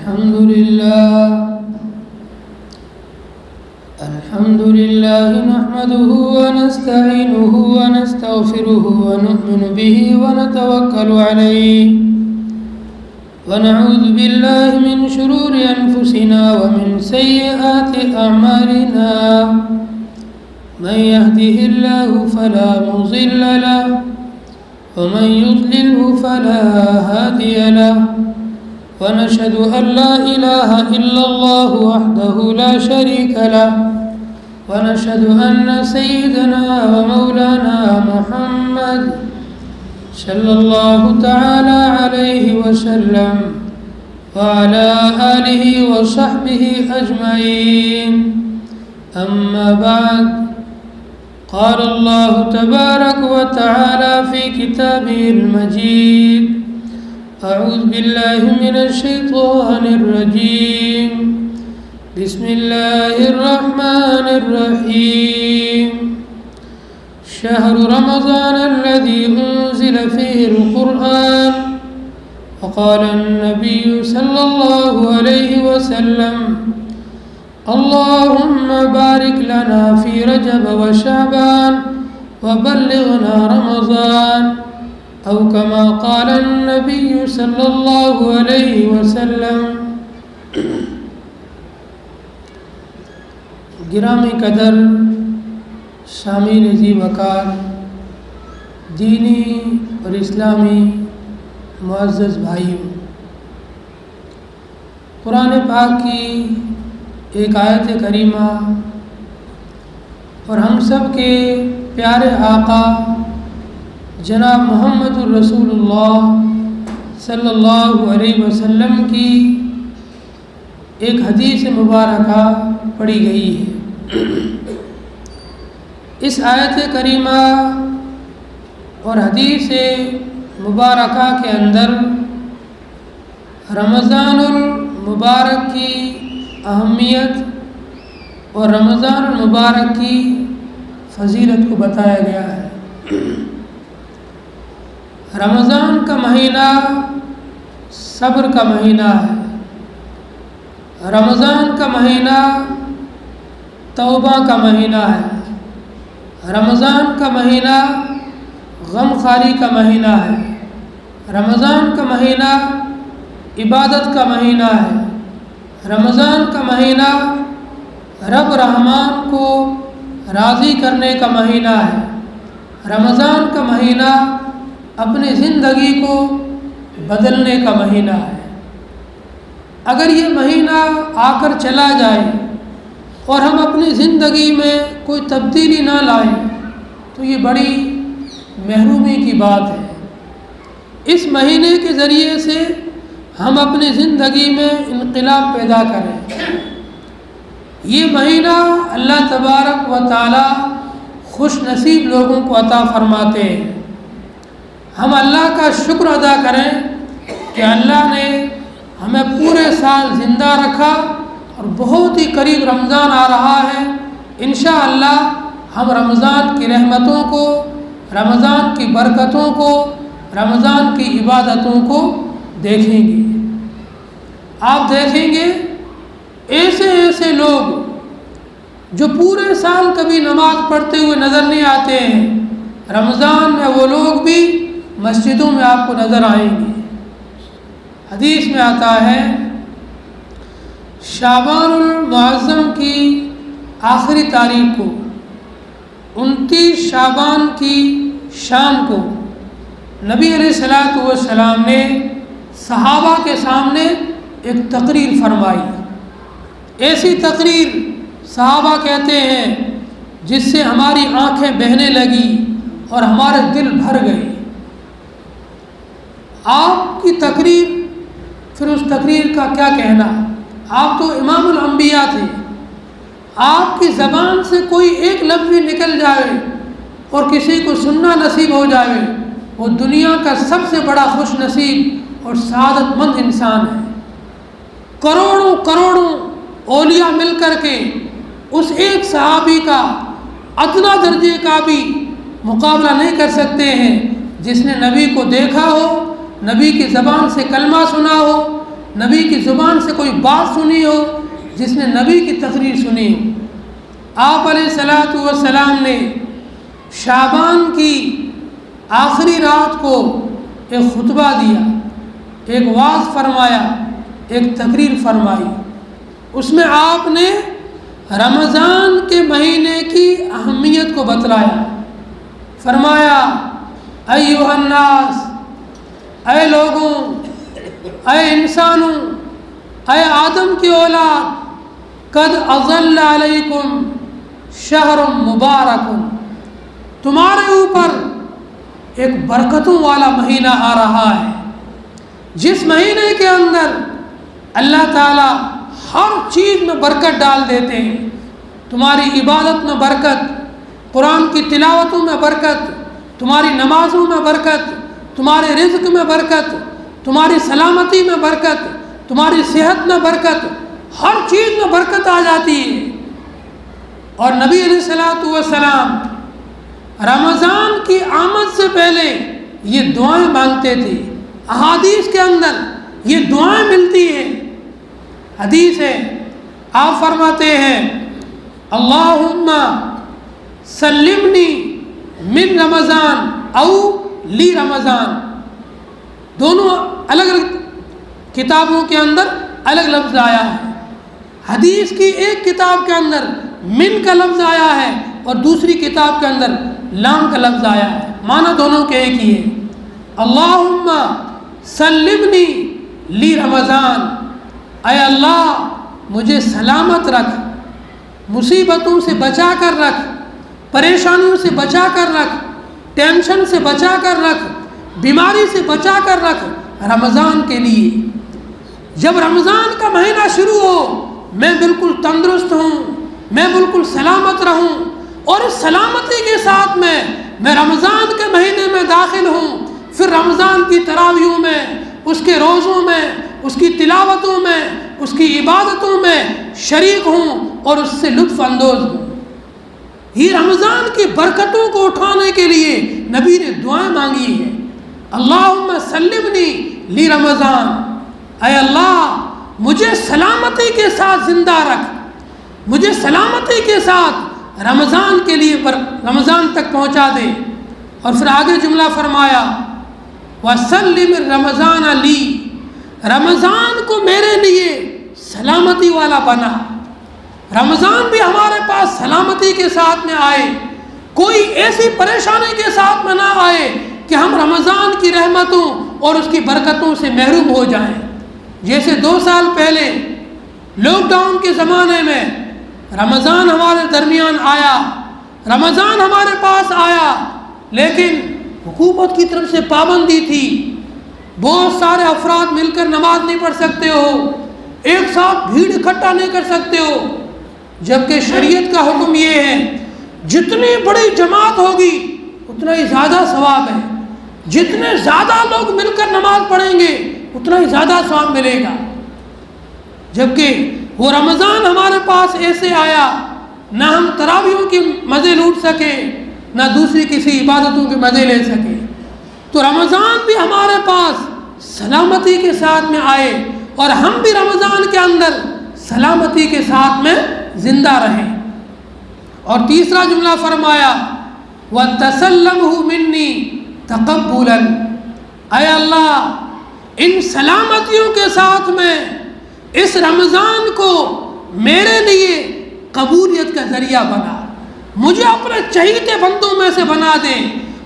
الحمد لله نحمده ونستعينه ونستغفره ونؤمن به ونتوكل عليه ونعوذ بالله من شرور أنفسنا ومن سيئات أعمالنا من يهده الله فلا مضل له ومن يضلله فلا هادي له ونشهد أن لا إله إلا الله وحده لا شريك له ونشهد أن سيدنا ومولانا محمد صلى الله تعالى عليه وسلم وعلى آله وصحبه أجمعين. أما بعد، قال الله تبارك وتعالى في كتابه المجيد: أعوذ بالله من الشيطان الرجيم، بسم الله الرحمن الرحيم. شهر رمضان الذي أنزل فيه القرآن. وقال النبي صلى الله عليه وسلم: اللهم بارك لنا في رجب وشعبان وبلغنا رمضان، أو كما قال النبي صلی اللہ علیہ وسلم. گرامی قدر سامعین ذی وقار، دینی اور اسلامی معزز بھائیوں، قرآن پاک کی ایک آیت کریمہ اور ہم سب کے پیارے آقا جناب محمد الرسول اللہ صلی اللہ علیہ وسلم کی ایک حدیث مبارکہ پڑھی گئی ہے. اس آیت کریمہ اور حدیث مبارکہ کے اندر رمضان المبارک کی اہمیت اور رمضان المبارک کی فضیلت کو بتایا گیا ہے. رمضان کا مہینہ صبر کا مہینہ ہے. رمضان کا مہینہ توبہ کا مہینہ ہے. رمضان کا مہینہ غم خواری کا مہینہ ہے. رمضان کا مہینہ عبادت کا مہینہ ہے. رمضان کا مہینہ رب رحمان کو راضی کرنے کا مہینہ ہے. رمضان کا مہینہ اپنی زندگی کو بدلنے کا مہینہ ہے. اگر یہ مہینہ آ کر چلا جائے اور ہم اپنی زندگی میں کوئی تبدیلی نہ لائیں تو یہ بڑی محرومی کی بات ہے. اس مہینے کے ذریعے سے ہم اپنی زندگی میں انقلاب پیدا کریں. یہ مہینہ اللہ تبارک و تعالی خوش نصیب لوگوں کو عطا فرماتے ہیں. ہم اللہ کا شکر ادا کریں کہ اللہ نے ہمیں پورے سال زندہ رکھا اور بہت ہی قریب رمضان آ رہا ہے. انشاءاللہ ہم رمضان کی رحمتوں کو، رمضان کی برکتوں کو، رمضان کی عبادتوں کو دیکھیں گے. آپ دیکھیں گے ایسے ایسے لوگ جو پورے سال کبھی نماز پڑھتے ہوئے نظر نہیں آتے ہیں، رمضان میں وہ لوگ بھی مسجدوں میں آپ کو نظر آئیں گے. حدیث میں آتا ہے شعبان المعظم کی آخری تاریخ کو، 29 شعبان کی شام کو نبی علیہ السلام نے صحابہ کے سامنے ایک تقریر فرمائی. ایسی تقریر صحابہ کہتے ہیں جس سے ہماری آنکھیں بہنے لگی اور ہمارے دل بھر گئے. آپ کی تقریر، پھر اس تقریر کا کیا کہنا، آپ تو امام الانبیاء تھے. آپ کی زبان سے کوئی ایک لفظ بھی نکل جائے اور کسی کو سننا نصیب ہو جائے، وہ دنیا کا سب سے بڑا خوش نصیب اور سعادت مند انسان ہے. کروڑوں کروڑوں اولیاء مل کر کے اس ایک صحابی کا ادنا درجے کا بھی مقابلہ نہیں کر سکتے ہیں جس نے نبی کو دیکھا ہو، نبی کی زبان سے کلمہ سنا ہو، نبی کی زبان سے کوئی بات سنی ہو جس نے نبی کی تقریر سنی ہو۔ آپ علیہ الصلوۃ والسلام نے شعبان کی آخری رات کو ایک خطبہ دیا، ایک وعظ فرمایا، ایک تقریر فرمائی۔ اس میں آپ نے رمضان کے مہینے کی اہمیت کو بتلایا۔ فرمایا ایھا الناس، اے لوگوں، اے انسانوں، اے آدم کی اولاد، قد اظل علیکم شہر مبارک، تمہارے اوپر ایک برکتوں والا مہینہ آ رہا ہے، جس مہینے کے اندر اللہ تعالیٰ ہر چیز میں برکت ڈال دیتے ہیں۔ تمہاری عبادت میں برکت، قرآن کی تلاوتوں میں برکت، تمہاری نمازوں میں برکت، تمہارے رزق میں برکت، تمہاری سلامتی میں برکت، تمہاری صحت میں برکت، ہر چیز میں برکت آ جاتی ہے۔ اور نبی علیہ الصلوۃ والسلام رمضان کی آمد سے پہلے یہ دعائیں مانگتے تھے۔ احادیث کے اندر یہ دعائیں ملتی ہیں۔ حدیث ہے، آپ فرماتے ہیں اللہم سلمنی من رمضان او لی رمضان۔ دونوں الگ الگ کتابوں کے اندر الگ لفظ آیا ہے۔ حدیث کی ایک کتاب کے اندر من کا لفظ آیا ہے اور دوسری کتاب کے اندر لام کا لفظ آیا ہے، معنی دونوں کے ایک ہی ہے۔ اللہم سلمنی لی رمضان، اے اللہ مجھے سلامت رکھ، مصیبتوں سے بچا کر رکھ، پریشانیوں سے بچا کر رکھ، ٹینشن سے بچا کر رکھ، بیماری سے بچا کر رکھ رمضان کے لیے۔ جب رمضان کا مہینہ شروع ہو میں بالکل تندرست ہوں، میں بالکل سلامت رہوں، اور اس سلامتی کے ساتھ میں رمضان کے مہینے میں داخل ہوں، پھر رمضان کی تراویحوں میں، اس کے روزوں میں، اس کی تلاوتوں میں، اس کی عبادتوں میں شریک ہوں اور اس سے لطف اندوز ہوں۔ یہ رمضان کی برکتوں کو اٹھانے کے لیے نبی نے دعائیں مانگی ہیں۔ اللہم سلمنی لی رمضان، اے اللہ مجھے سلامتی کے ساتھ زندہ رکھ، مجھے سلامتی کے ساتھ رمضان کے لیے رمضان تک پہنچا دے۔ اور پھر آگے جملہ فرمایا وَسَلِّمِ رمضان لی، رمضان کو میرے لیے سلامتی والا بنا۔ رمضان بھی ہمارے پاس سلامتی کے ساتھ میں آئے، کوئی ایسی پریشانی کے ساتھ میں نہ آئے کہ ہم رمضان کی رحمتوں اور اس کی برکتوں سے محروم ہو جائیں۔ جیسے 2 سال پہلے لاک ڈاؤن کے زمانے میں رمضان ہمارے درمیان آیا، رمضان ہمارے پاس آیا، لیکن حکومت کی طرف سے پابندی تھی، بہت سارے افراد مل کر نماز نہیں پڑھ سکتے ہو، ایک ساتھ بھیڑ اکٹھا نہیں کر سکتے ہو، جبکہ شریعت کا حکم یہ ہے جتنی بڑی جماعت ہوگی اتنا ہی زیادہ ثواب ہے، جتنے زیادہ لوگ مل کر نماز پڑھیں گے اتنا ہی زیادہ ثواب ملے گا۔ جبکہ وہ رمضان ہمارے پاس ایسے آیا، نہ ہم تراویحوں کے مزے لوٹ سکے، نہ دوسری کسی عبادتوں کے مزے لے سکے، تو رمضان بھی ہمارے پاس سلامتی کے ساتھ میں آئے اور ہم بھی رمضان کے اندر سلامتی کے ساتھ میں زندہ رہیں۔ اور تیسرا جملہ فرمایا وَتَسَلَّمْهُ مِنِّي تَقَبُّلًا، اے اللہ ان سلامتیوں کے ساتھ میں اس رمضان کو میرے لیے قبولیت کا ذریعہ بنا، مجھے اپنے چہیتے بندوں میں سے بنا دے،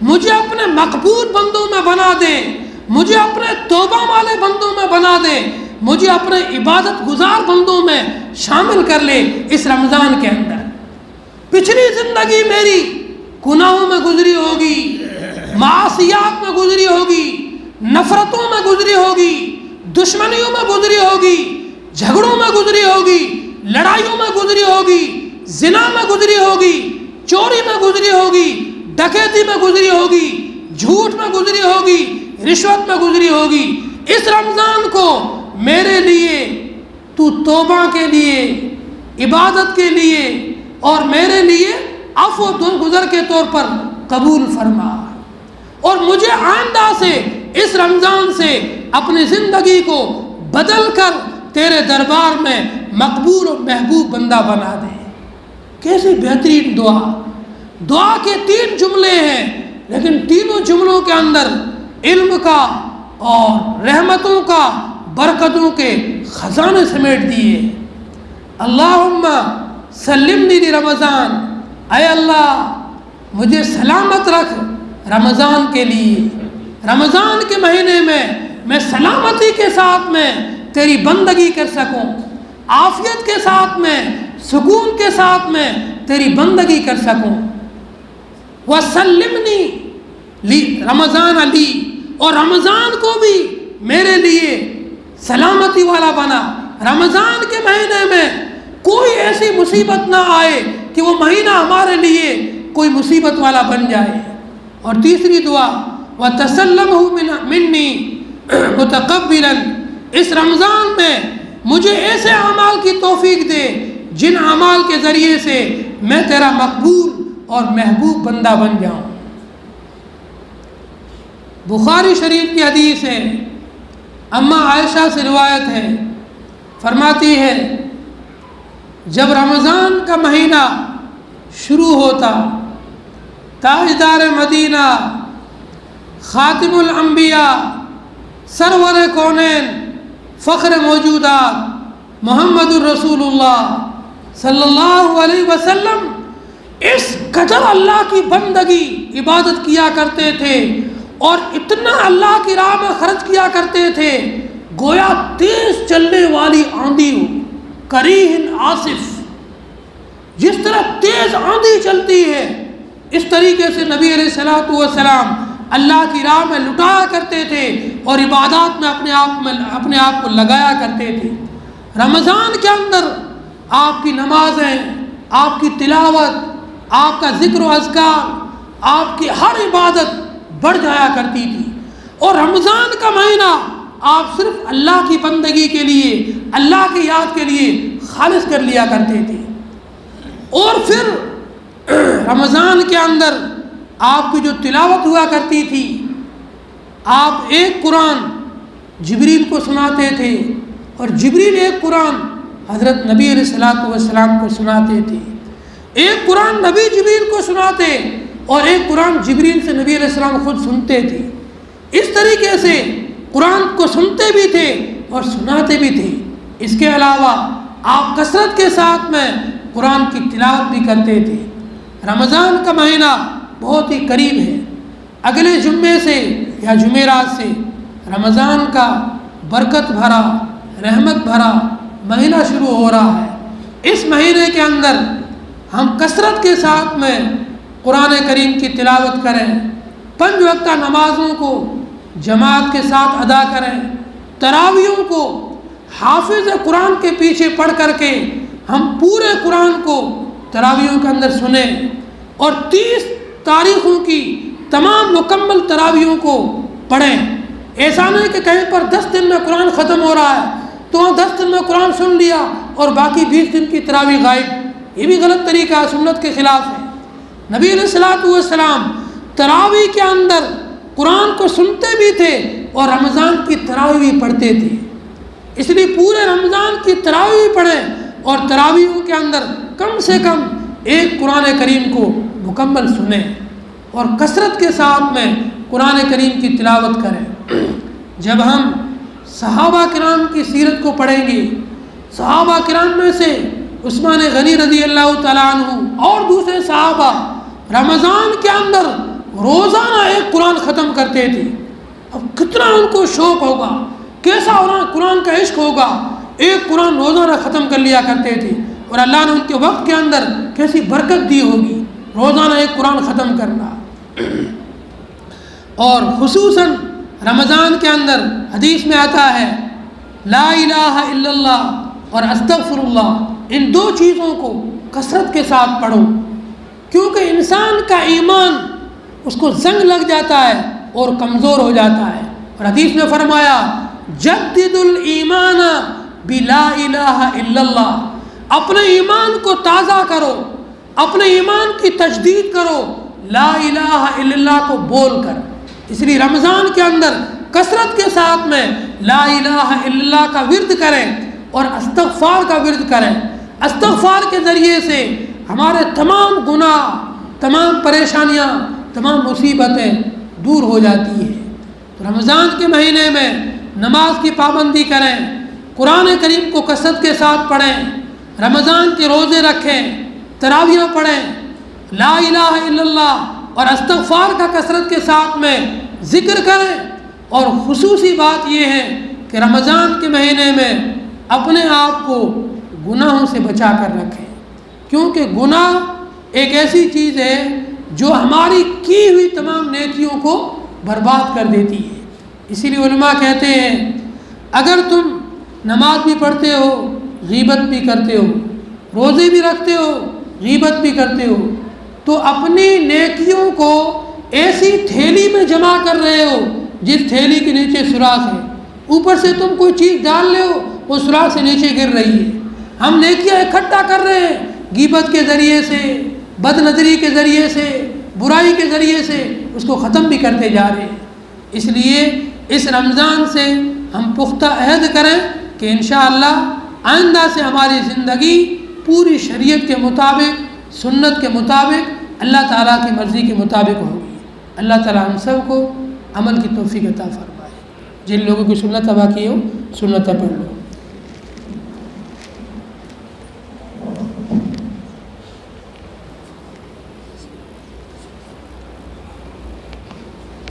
مجھے اپنے مقبول بندوں میں بنا دے، مجھے اپنے توبہ والے بندوں میں بنا دے، مجھے اپنے عبادت گزار بندوں میں شامل کر لے اس رمضان کے اندر۔ پچھلی زندگی میری گناہوں میں گزری ہوگی، معاصیات میں گزری ہوگی، نفرتوں میں گزری ہوگی، دشمنیوں میں گزری ہوگی، جھگڑوں میں گزری ہوگی، لڑائیوں میں گزری ہوگی، زنا میں گزری ہوگی، چوری میں گزری ہوگی، ڈکیتی میں گزری ہوگی، جھوٹ میں گزری ہوگی، رشوت میں گزری ہوگی۔ اس رمضان کو میرے لیے تو توبہ کے لیے، عبادت کے لیے اور میرے لیے عفو گزر کے طور پر قبول فرما، اور مجھے آئندہ سے اس رمضان سے اپنی زندگی کو بدل کر تیرے دربار میں مقبول و محبوب بندہ بنا دے۔ کیسی بہترین دعا! دعا کے 3 جملے ہیں، لیکن تینوں جملوں کے اندر علم کا اور رحمتوں کا، برکتوں کے خزانے سمیٹ دیے۔ اللہم سلمنی لرمضان، اے اللہ مجھے سلامت رکھ رمضان کے لیے۔ رمضان کے مہینے میں سلامتی کے ساتھ میں تیری بندگی کر سکوں، عافیت کے ساتھ میں، سکون کے ساتھ میں تیری بندگی کر سکوں۔ وَسَلِّمْنِي رمضان علی، اور رمضان کو بھی میرے لیے سلامتی والا بنا۔ رمضان کے مہینے میں کوئی ایسی مصیبت نہ آئے کہ وہ مہینہ ہمارے لیے کوئی مصیبت والا بن جائے۔ اور تیسری دعا وَتَسَلَّمْهُ مِنِّي مُتَقَبِّلًا، اس رمضان میں مجھے ایسے اعمال کی توفیق دے جن اعمال کے ذریعے سے میں تیرا مقبول اور محبوب بندہ بن جاؤں۔ بخاری شریف کی حدیث ہے، اماں عائشہ سے روایت ہے، فرماتی ہے جب رمضان کا مہینہ شروع ہوتا، تاجدار مدینہ، خاتم الانبیاء، سرور کونین، فخر موجودات محمد الرسول اللہ صلی اللہ علیہ وسلم اس قدر اللہ کی بندگی عبادت کیا کرتے تھے اور اتنا اللہ کی راہ میں خرچ کیا کرتے تھے گویا تیز چلنے والی آندھی ہو، کریہ آصف۔ جس طرح تیز آندھی چلتی ہے اس طریقے سے نبی علیہ الصلوۃ والسلام اللہ کی راہ میں لٹایا کرتے تھے اور عبادات میں اپنے آپ کو لگایا کرتے تھے۔ رمضان کے اندر آپ کی نمازیں، آپ کی تلاوت، آپ کا ذکر و اذکار، آپ کی ہر عبادت بڑھ جایا کرتی تھی، اور رمضان کا مہینہ آپ صرف اللہ کی بندگی کے لیے، اللہ کی یاد کے لیے خالص کر لیا کرتے تھے۔ اور پھر رمضان کے اندر آپ کی جو تلاوت ہوا کرتی تھی، آپ ایک قرآن جبریل کو سناتے تھے اور جبریل ایک قرآن حضرت نبی علیہ الصلوۃ والسلام کو سناتے تھے، ایک قرآن نبی جبریل کو سناتے اور ایک قرآن جبریل سے نبی علیہ السلام خود سنتے تھے۔ اس طریقے سے قرآن کو سنتے بھی تھے اور سناتے بھی تھے۔ اس کے علاوہ آپ کثرت کے ساتھ میں قرآن کی تلاوت بھی کرتے تھے۔ رمضان کا مہینہ بہت ہی قریب ہے، اگلے جمعے سے یا جمعرات سے رمضان کا برکت بھرا، رحمت بھرا مہینہ شروع ہو رہا ہے۔ اس مہینے کے اندر ہم کثرت کے ساتھ میں قرآن کریم کی تلاوت کریں، 5 وقتہ نمازوں کو جماعت کے ساتھ ادا کریں، تراویحوں کو حافظ قرآن کے پیچھے پڑھ کر کے ہم پورے قرآن کو تراویحوں کے اندر سنیں، اور 30 تاریخوں کی تمام مکمل تراویحوں کو پڑھیں۔ ایسا نہیں کہ کہیں پر 10 دن میں قرآن ختم ہو رہا ہے تو 10 دن میں قرآن سن لیا اور باقی 20 دن کی تراویح غائب، یہ بھی غلط طریقہ ہے، سنت کے خلاف ہے۔ نبی علیہ الصلوۃ والسلام تراویح کے اندر قرآن کو سنتے بھی تھے اور رمضان کی تراویح بھی پڑھتے تھے، اس لیے پورے رمضان کی تراویح پڑھیں اور تراویحوں کے اندر کم سے کم ایک قرآن کریم کو مکمل سنیں اور کثرت کے ساتھ میں قرآن کریم کی تلاوت کریں۔ جب ہم صحابہ کرام کی سیرت کو پڑھیں گے، صحابہ کرام میں سے عثمان غنی رضی اللہ تعالیٰ عنہ اور دوسرے صحابہ رمضان کے اندر روزانہ ایک قرآن ختم کرتے تھے۔ اب کتنا ان کو شوق ہوگا، کیسا قرآن کا عشق ہوگا، ایک قرآن روزانہ ختم کر لیا کرتے تھے، اور اللہ نے ان کے وقت کے اندر کیسی برکت دی ہوگی روزانہ ایک قرآن ختم کرنا۔ اور خصوصاً رمضان کے اندر حدیث میں آتا ہے لا الہ الا اللہ اور استغفر اللہ، ان 2 چیزوں کو کثرت کے ساتھ پڑھو، کیونکہ انسان کا ایمان اس کو زنگ لگ جاتا ہے اور کمزور ہو جاتا ہے۔ اور حدیث میں فرمایا جدد الایمان بلا الہ الا اللہ، اپنے ایمان کو تازہ کرو، اپنے ایمان کی تجدید کرو لا الہ الا اللہ کو بول کر۔ اس لیے رمضان کے اندر کثرت کے ساتھ میں لا الہ الا اللہ کا ورد کریں اور استغفار کا ورد کریں۔ استغفار کے ذریعے سے ہمارے تمام گناہ، تمام پریشانیاں، تمام مصیبتیں دور ہو جاتی ہیں۔ تو رمضان کے مہینے میں نماز کی پابندی کریں، قرآن کریم کو کثرت کے ساتھ پڑھیں، رمضان کے روزے رکھیں، تراویح پڑھیں، لا الہ الا اللہ اور استغفار کا کثرت کے ساتھ میں ذکر کریں۔ اور خصوصی بات یہ ہے کہ رمضان کے مہینے میں اپنے آپ کو گناہوں سے بچا کر رکھیں، کیونکہ گناہ ایک ایسی چیز ہے جو ہماری کی ہوئی تمام نیکیوں کو برباد کر دیتی ہے۔ اسی لیے علماء کہتے ہیں اگر تم نماز بھی پڑھتے ہو، غیبت بھی کرتے ہو، روزے بھی رکھتے ہو، غیبت بھی کرتے ہو، تو اپنی نیکیوں کو ایسی تھیلی میں جمع کر رہے ہو جس تھیلی کے نیچے سوراخ ہے، اوپر سے تم کوئی چیز ڈال رہے ہو وہ سوراخ سے نیچے گر رہی ہے۔ ہم نیکیاں اکٹھا کر رہے ہیں، غیبت کے ذریعے سے، بد نظری کے ذریعے سے، برائی کے ذریعے سے اس کو ختم بھی کرتے جا رہے ہیں۔ اس لیے اس رمضان سے ہم پختہ عہد کریں کہ انشاءاللہ آئندہ سے ہماری زندگی پوری شریعت کے مطابق، سنت کے مطابق، اللہ تعالیٰ کی مرضی کے مطابق ہوگی۔ اللہ تعالیٰ ہم سب کو عمل کی توفیق عطا فرمائے۔ جن لوگوں کی سنت ادا کی ہو سنت پڑھ لو۔